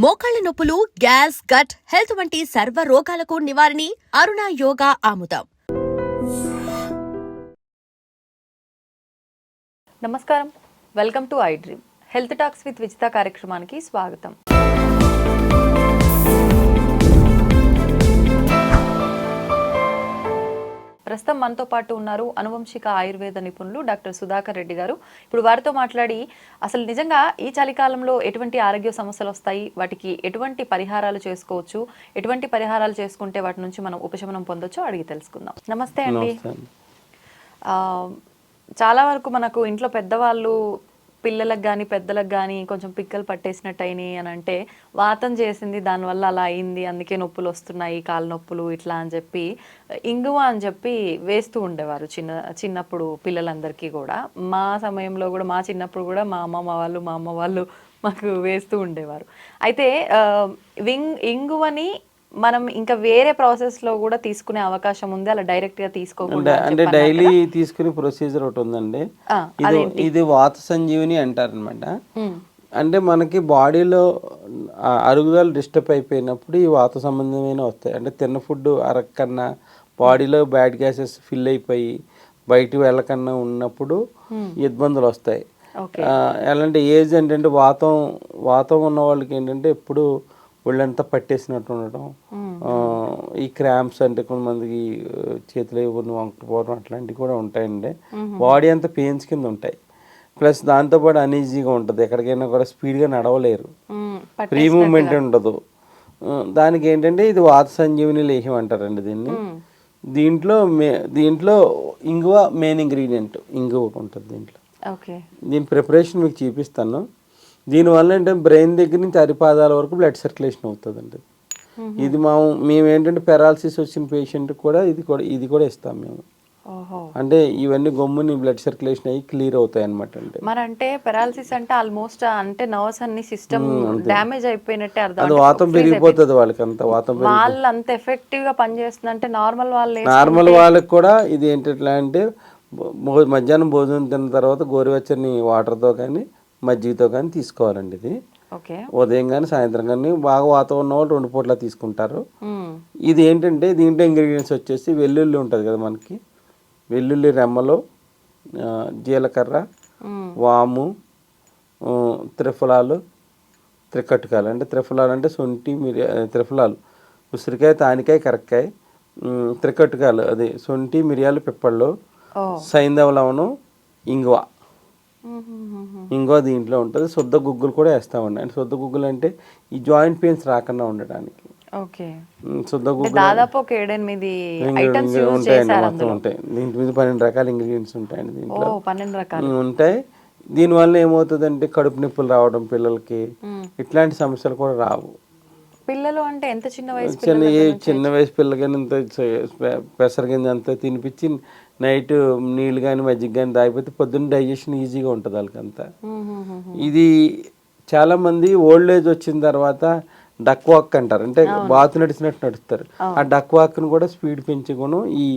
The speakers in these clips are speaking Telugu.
మోకాళ్ల నొప్పులు, గ్యాస్, గట్ హెల్త్ వంటి సర్వ రోగాలకు నివారణి అరుణ యోగా ఆముదం. నమస్కారం, welcome to I dream health talks with Vijitha కార్యక్రమానికి స్వాగతం. ప్రస్తుతం మనతో పాటు ఉన్నారు అనువంశిక ఆయుర్వేద నిపుణులు డాక్టర్ సుధాకర్ రెడ్డి గారు. ఇప్పుడు వారితో మాట్లాడి అసలు నిజంగా ఈ చలికాలంలో ఎటువంటి ఆరోగ్య సమస్యలు వస్తాయి, వాటికి ఎటువంటి పరిహారాలు చేసుకోవచ్చు, ఎటువంటి పరిహారాలు చేసుకుంటే వాటి నుంచి మనం ఉపశమనం పొందొచ్చో అడిగి తెలుసుకుందాం. నమస్తే అండి. చాలా వరకు మనకు ఇంట్లో పెద్దవాళ్ళు పిల్లలకు కానీ పెద్దలకు కానీ కొంచెం పిక్కలు పట్టేసినట్టు అయినాయి అని అంటే వాతం చేసింది, దానివల్ల అలా అయింది, అందుకే నొప్పులు వస్తున్నాయి, కాళ్ళ నొప్పులు ఇట్లా అని చెప్పి ఇంగువ అని చెప్పి వేస్తూ ఉండేవారు చిన్నప్పుడు పిల్లలందరికీ కూడా. మా సమయంలో కూడా, మా చిన్నప్పుడు కూడా మా అమ్మ వాళ్ళు మాకు వేస్తూ ఉండేవారు. అయితే ఇంగువని మనం ఇంకా వేరే ప్రాసెస్ లో కూడా తీసుకునే అవకాశం ఉంది, అలా డైరెక్ట్ గా తీసుకోకుండా? అంటే డైలీ తీసుకునే ప్రొసీజర్ ఒకటి ఉందండి. ఇది వాత సంజీవిని అంటారనమాట. అంటే మనకి బాడీలో అరుగుదల డిస్టర్బ్ అయిపోయినప్పుడు ఈ వాత సంబంధమైన వస్తాయి. అంటే తిన్న ఫుడ్ అరగకన్నా, బాడీలో బ్యాడ్ గ్యాసెస్ ఫిల్ అయిపోయి బయటికి వెళ్ళకన్నా ఉన్నప్పుడు ఇబ్బందులు వస్తాయి. ఎలాంటి ఏజ్ ఏంటంటే వాతం ఉన్న వాళ్ళకి ఏంటంటే ఎప్పుడు ఒళ్ళంతా పట్టేసినట్టు ఉండటం, ఈ క్రాంప్స్ అంటే కొంతమందికి చేతులు వంకపోవడం అట్లాంటివి కూడా ఉంటాయండి. బాడీ అంతా పెయిన్స్ కింద ఉంటాయి. ప్లస్ దాంతోపాటు అనీజీగా ఉంటుంది, ఎక్కడికైనా కూడా స్పీడ్గా నడవలేరు, ఫ్రీ మూమెంట్ ఉండదు. దానికి ఏంటంటే ఇది వాత సంజీవిని లేహ్యం అంటారండి దీన్ని. దీంట్లో ఇంగువ మెయిన్ ఇంగ్రీడియంట్, ఇంగువ ఉంటుంది దీంట్లో. దీని ప్రిపరేషన్ మీకు చూపిస్తాను. దీనివల్ల ఏంటంటే బ్రెయిన్ దగ్గర నుంచి అరిపాదాల వరకు బ్లడ్ సర్క్యులేషన్ అవుతుందండి. ఇది మేము ఏంటంటే పెరాలసిస్ వచ్చిన పేషెంట్ కూడా ఇది కూడా ఇస్తాం మేము. అంటే ఇవన్నీ గమ్ముని బ్లడ్ సర్క్యులేషన్ అయ్యి క్లియర్ అవుతాయి అనమాట. అంటే పెరాలసిస్ అంటే ఆల్మోస్ట్ అంటే నర్వ్స్ అన్ని సిస్టమ్ డ్యామేజ్ అయిపోయినట్టే అర్థం. అది వాతం పెరిగిపోతుంది వాళ్ళకి, అంత వాతం వాళ్ళు అంత ఎఫెక్టివ్ గా పనిచేస్తుంది. అంటే నార్మల్ వాళ్ళకి కూడా ఇది ఏంటంటే అంటే మధ్యాహ్నం భోజనం తిన్న తర్వాత గోరువెచ్చని వాటర్తో కానీ మజ్జిగతో కానీ తీసుకోవాలండి. ఇది ఉదయం కానీ సాయంత్రం కానీ బాగా వాతం ఉన్న వాళ్ళు 2 పూట్ల తీసుకుంటారు. ఇది ఏంటంటే దీంట్లో ఇంగ్రీడియంట్స్ వచ్చేసి వెల్లుల్లి ఉంటుంది కదా మనకి, వెల్లుల్లి రెమ్మలు, జీలకర్ర, వాము, త్రిఫలాలు, త్రికట్టుకాయలు. అంటే త్రిఫలాలు అంటే శొంఠి, త్రిఫలాలు ఉసిరికాయ, తానికాయ, కరక్కాయ, త్రికట్టుకాయలు అది శొంఠి, మిరియాలు, పిప్పళ్ళు, సైంధవ లవణం, ఇంగువ. ఇంకో దీంట్లో ఉంటుంది. శుద్ధ గుగ్గులు కూడా వేస్తామండి. అంటే శుద్ధ గుగ్గులు అంటే ఈ జాయింట్ పెయిన్స్ రాకుండా ఉండడానికి. శుద్ధ గుగ్గులు ఉంటాయండి, మొత్తం ఉంటాయి. దీంట్లో మీద 12 రకాల ఇంగ్రీడియంట్స్ ఉంటాయండి. దీంట్లో 12 రకాలు ఉంటాయి. దీనివల్ల ఏమవుతుందంటే కడుపు నొప్పులు రావడం పిల్లలకి, ఇట్లాంటి సమస్యలు కూడా రావు. పిల్లలు అంటే ఎంత చిన్న వయసు పిల్లలకి ఇంత పెసర గింజ అంతా తినిపించి నైట్ నీళ్ళు కానీ మజ్జిగ కానీ తాగిపోతే పొద్దున్న డైజెషన్ ఈజీగా ఉంటుంది వాళ్ళకంతా. ఇది చాలామంది ఓల్డ్ ఏజ్ వచ్చిన తర్వాత డక్ వాక్ అంటారు, అంటే బాతు నడిచినట్టు నడుస్తారు. ఆ డక్ వాక్ను కూడా స్పీడ్ పెంచే గుణం ఈ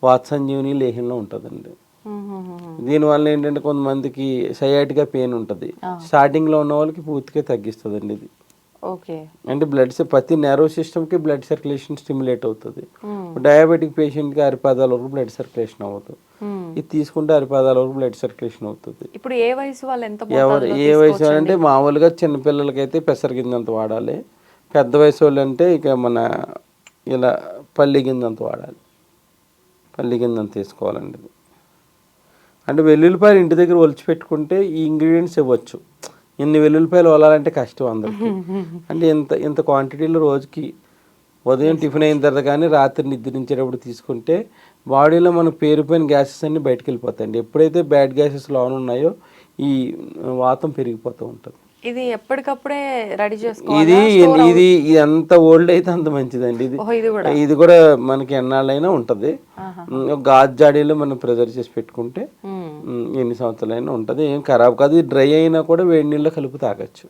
వాత సంజీవిని లేహ్యంలో ఉంటుందండి. దీనివల్ల ఏంటంటే కొంతమందికి సయాటిగా పెయిన్ ఉంటుంది, స్టార్టింగ్లో ఉన్న వాళ్ళకి పూర్తిగా తగ్గిస్తుందండి ఇది. అంటే ప్రతి నెర్వ్ సిస్టమ్కి బ్లడ్ సర్క్యులేషన్ స్టిమ్యులేట్ అవుతుంది. డయాబెటిక్ పేషెంట్కి అరిపాదాల వరకు బ్లడ్ సర్క్యులేషన్ అవుతుంది. ఇది తీసుకుంటే అరిపాదాల వరకు బ్లడ్ సర్క్యులేషన్ అవుతుంది. ఇప్పుడు ఏ వయసు ఏ వయసు అంటే మామూలుగా చిన్నపిల్లలకైతే పెసర గింజంత వాడాలి, పెద్ద వయసు వాళ్ళు అంటే ఇక మన ఇలా పల్లి గింజంత వాడాలి, పల్లి గింజంత తీసుకోవాలండి. అంటే వెల్లుల్లిపాయలు ఇంటి దగ్గర ఒలిచి పెట్టుకుంటే ఈ ఇంగ్రీడియంట్స్ ఇవ్వచ్చు. ఇన్ని వెల్లుల్లిపాయలు వలాలంటే కష్టం అందరికి. అంటే ఇంత క్వాంటిటీలో రోజుకి ఉదయం టిఫిన్ అయిన తర్వాత కానీ రాత్రి నిద్రించేటప్పుడు తీసుకుంటే బాడీలో మనకు పేరుపోయిన గ్యాసెస్ అన్ని బయటకు వెళ్ళిపోతాయండి. ఎప్పుడైతే బ్యాడ్ గ్యాసెస్ లోన్ ఉన్నాయో ఈ వాతం పెరిగిపోతూ ఉంటుంది. ఇది ఎప్పటికప్పుడే రెడీ చేసుకోవాలి. ఇది ఎంత ఓల్డ్ అయితే అంత మంచిదండి. ఇది కూడా మనకి ఎన్నాళ్ళైనా ఉంటుంది. గాజు జాడీలో మనం ప్రిజర్వ్ చేసి పెట్టుకుంటే ఎన్ని సంవత్సరాలైనా ఉంటుంది, ఏం ఖరాబ్ కాదు. ఇది డ్రై అయినా కూడా వేడి నీళ్ళు కలిపి తాగొచ్చు,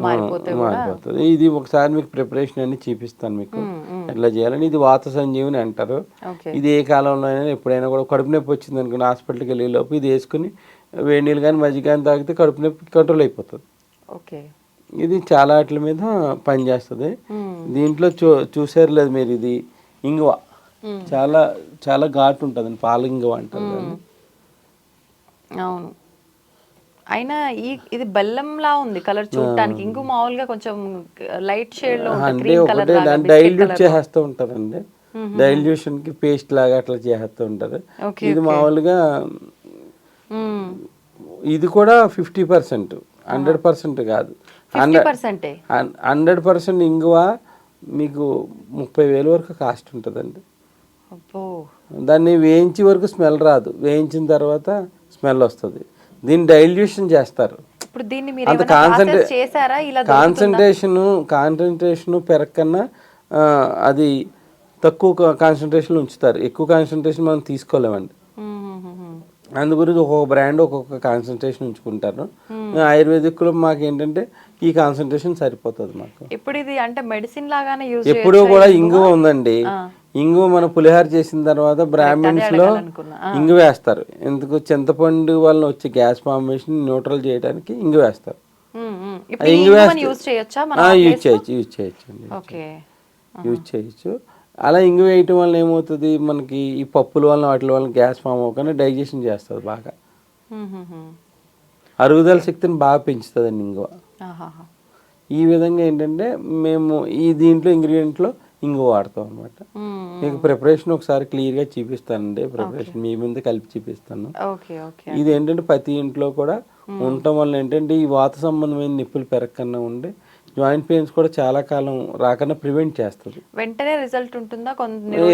మారిపోతుంది. ఇది ఒకసారి మీకు ప్రిపరేషన్ అన్ని చూపిస్తాను మీకు ఎట్లా చేయాలని. ఇది వాత సంజీవిని అంటారు. ఇది ఏ కాలంలో అయినా ఎప్పుడైనా కూడా కడుపు నొప్పి వచ్చింది అనుకుని హాస్పిటల్కి వెళ్ళే లోపు ఇది వేసుకుని వేడి నీళ్ళు కానీ మజ్జిగ కానీ తాగితే కడుపు నొప్పి కంట్రోల్ అయిపోతుంది. ఇది చాలా వాటి మీద పనిచేస్తుంది. దీంట్లో చూసారు లేదు మీరు, ఇది ఇంగువ చాలా చాలా ఘాటు ఉంటుంది, పాల ఇంగువ అంటారు దాన్ని. అవును, అయినా ఇది బెల్లంలా ఉంది కలర్ చూడటానికి. ఇంకో మామూలుగా కొంచెం లైట్ షేడ్ లో అంటే ఒకటే దాన్ని డైల్యూట్ చేస్తూ ఉంటారండి, డైల్యూషన్ కి పేస్ట్ లాగా అట్లా చేస్తూ ఉంటారు. ఇది మామూలుగా ఇది కూడా 50%, 100% కాదు, 100% ఇంగువ మీకు 30,000 వరకు కాస్ట్ ఉంటుందండి. దాన్ని వేయించి వరకు స్మెల్ రాదు, వేయించిన తర్వాత స్మెల్ వస్తుంది. దీన్ని డైల్యూషన్ చేస్తారు. అంత కాన్సన్ట్రేషన్ పెరగకన్నా అది తక్కువ కాన్సన్ట్రేషన్ ఉంచుతారు, ఎక్కువ కాన్సన్ట్రేషన్ మనం తీసుకోలేమండి. అందు గురించి ఒక్కొక్క బ్రాండ్ ఒక్కొక్క కాన్సన్ట్రేషన్ ఉంచుకుంటారు. ఆయుర్వేదిక్లో మాకు ఏంటంటే ఈ కాన్సన్ట్రేషన్ సరిపోతుంది మాకు. ఇప్పుడు ఇది అంటే మెడిసిన్ లాగానే యూజ్ ఎప్పుడు కూడా ఇంగువ ఉందండి. ఇంగువ మన పులిహార చేసిన తర్వాత బ్రాహ్మిన్స్ లో ఇంగు వేస్తారు. ఎందుకు? చింతపండు వల్ల వచ్చే గ్యాస్ ఫార్మేషన్ న్యూట్రల్ చేయడానికి ఇంగు వేస్తారు. యూజ్ చేయొచ్చు. అలా ఇంగు వేయటం వల్ల ఏమవుతుంది, మనకి ఈ పప్పుల వల్ల వాటి వల్ల గ్యాస్ ఫామ్ అవ్వకుండా డైజెషన్ చేస్తుంది బాగా, అరుగుదల శక్తిని బాగా పెంచుతుందండి ఇంగువ. ఈ విధంగా ఏంటంటే మేము ఈ దీంట్లో ఇంగ్రీడియంట్లో ఇంగువ వాడతాం అనమాట. మీకు ప్రిపరేషన్ ఒకసారి క్లియర్గా చూపిస్తానండి, ప్రిపరేషన్ మీ ముందు కలిపి చూపిస్తాను. ఇది ఏంటంటే ప్రతి ఇంట్లో కూడా ఉండటం వల్ల ఏంటంటే ఈ వాత సంబంధమైన నొప్పులు పెరగకుండా ఉండి జాయింట్ పెయిన్స్ కూడా చాలా కాలం రాకుండా ప్రివెంట్ చేస్తుంది. వెంటనే రిజల్ట్ ఉంటుందా?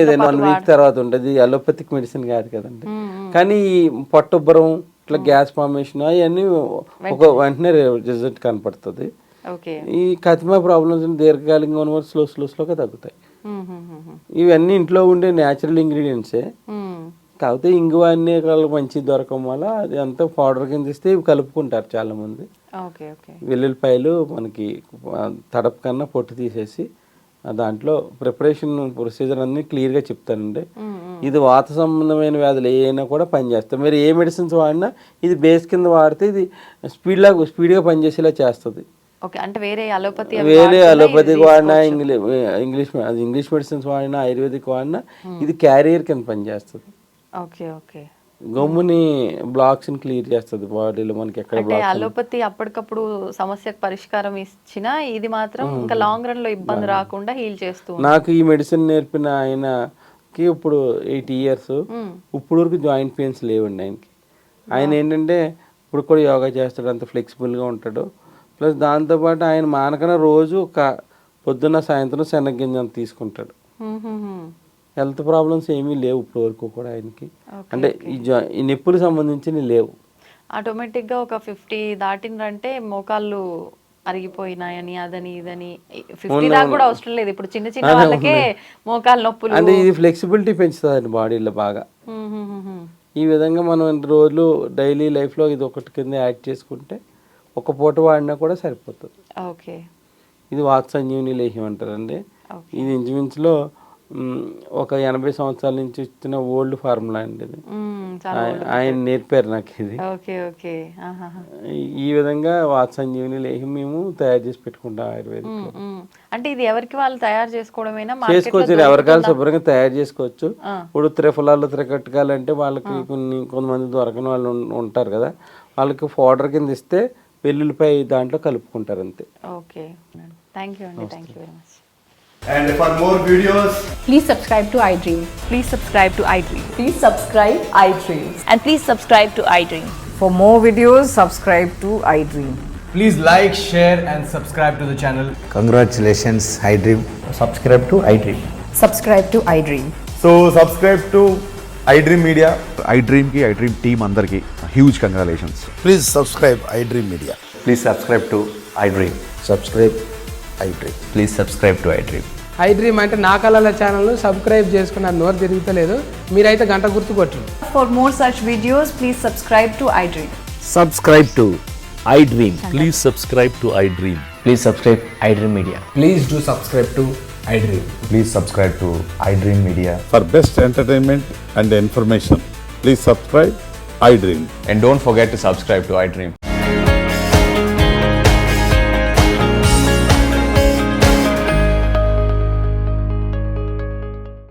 ఏదైనా 1 వీక్ తర్వాత ఉంటుంది. అలోపతిక్ మెడిసిన్ కాదు కదండి. కానీ ఈ పొట్టుబ్బరం ఇట్లా గ్యాస్ ఫార్మేషన్ అవన్నీ ఒక వెంటనే రిజల్ట్ కనపడుతుంది. ఈ కతిమా ప్రాబ్లమ్స్ దీర్ఘకాలికంగా ఉన్న స్లోగా తగ్గుతాయి. ఇవన్నీ ఇంట్లో ఉండే న్యాచురల్ ఇంగ్రీడియంట్సే. కాకపోతే ఇంగువ అన్ని మంచి దొరకడం వల్ల అది అంతా పౌడర్ కింద ఇస్తే ఇవి కలుపుకుంటారు చాలా మంది. వెల్లుల్లిపాయలు మనకి తడప కన్నా పొట్టు తీసేసి దాంట్లో ప్రిపరేషన్ ప్రొసీజర్ అన్ని క్లియర్గా చెప్తానండి. ఇది వాత సంబంధమైన వ్యాధులు ఏమైనా కూడా పనిచేస్తాయి. మీరు ఏ మెడిసిన్స్ వాడినా ఇది బేస్ కింద వాడితే ఇది స్పీడ్గా పనిచేసేలా చేస్తుంది. వేరే అలోపతికి వాడినా ఇంగ్లీష్ మెడిసిన్స్ వాడినా ఆయుర్వేదిక్ వాడినా ఇది క్యారియర్ కింద పనిచేస్తుంది. గమ్ముని బ్లాక్స్ ని క్లియర్ చేస్తుంది బాడీలో. మనకి ఎక్కడ అలోపతి అప్పటికప్పుడు సమస్యకు పరిష్కారం ఇచ్చినా ఇది మాత్రం ఇంకా లాంగ్ రన్ లో ఇబ్బంది రాకుండా హీల్ చేస్తూ. నాకు ఈ మెడిసిన్ నేర్పిన ఆయనకి ఇప్పుడు 8 years, ఇప్పుడు వరకు జాయింట్ పెయిన్స్ లేవండి ఆయనకి. ఆయన ఏంటంటే ఇప్పుడు కూడా యోగా చేస్తాడు, అంత ఫ్లెక్సిబుల్గా ఉంటాడు. ప్లస్ దాంతోపాటు ఆయన మానకన రోజు ఒక పొద్దున్న సాయంత్రం శనగగింజ తీసుకుంటాడు. హెల్త్ ప్రాబ్లమ్స్ ఏమీ లేవు ఇప్పుడు వరకు కూడా ఆయనకి. అంటే ఈ నొప్పులు సంబంధించి లేవు. ఆటోమేటిక్గా ఒక 50 దాటినంటే మోకాళ్ళు అరిగిపోయినాయని అదని ఇదని 50 దాకా కూడా అవసరం లేదు. ఇప్పుడు చిన్న చిన్న వాళ్ళకే మోకాలు నొప్పులు. అంటే ఇది ఫ్లెక్సిబిలిటీ పెంచుతుంది బాడీలో బాగా. ఈ విధంగా మనం రోజులు డైలీ లైఫ్లో ఇది ఒకటి కింద యాడ్ చేసుకుంటే ఒక పూట వాడినా కూడా సరిపోతుంది. ఇది వాత సంజీవని లేహ్యం అంటారండి. ఇది ఇంచుమించులో ఒక 80 సంవత్సరాల నుంచి ఇచ్చిన ఓల్డ్ ఫార్ములా అండి ఇది. ఆయన నేర్పారు నాకు ఇది. ఈ విధంగా వాత సంజీవని లేహ్యం మేము తయారు చేసి పెట్టుకుంటాం ఆయుర్వేదిక్. అంటే ఇది ఎవరికి వాళ్ళు తయారు చేసుకోవడమేనా? చేసుకోవచ్చు, ఎవరికాలు శుభ్రంగా తయారు చేసుకోవచ్చు. ఇప్పుడు త్రిఫలాలు త్రికట్టకాలు అంటే వాళ్ళకి కొంతమంది దొరకని వాళ్ళు ఉంటారు కదా, వాళ్ళకి పౌడర్ కింద ఇస్తే వెల్లుల్లిపాయ దాంట్లో కలుపుకుంటారు అంతే. థ్యాంక్ యూ అండి, thank you very much. And for more videos, please subscribe to iDream. Please subscribe to iDream. Please subscribe iDream. And please subscribe to iDream. For more videos, subscribe to iDream. please like, share and subscribe to the channel. Congratulations, iDream. Subscribe to iDream. Subscribe to iDream. So subscribe to iDream Media. iDream ki iDream team andarki huge congratulations. Please subscribe iDream Media. Please subscribe to iDream. Subscribe iDream. Please subscribe to iDream. iDream అంటే నా కళల ఛానల్ను సబ్స్క్రైబ్ చేసుకున్న నోరు తిరుగుతలేదు, మీరైతే గంట గుర్తు కొట్టండి. For more such videos, please subscribe to iDream. Subscribe to iDream. Please subscribe to iDream. Please subscribe iDream Media. Please do subscribe to iDream. Please subscribe to iDream Media. For best entertainment and information, please subscribe iDream. And don't forget to subscribe to iDream.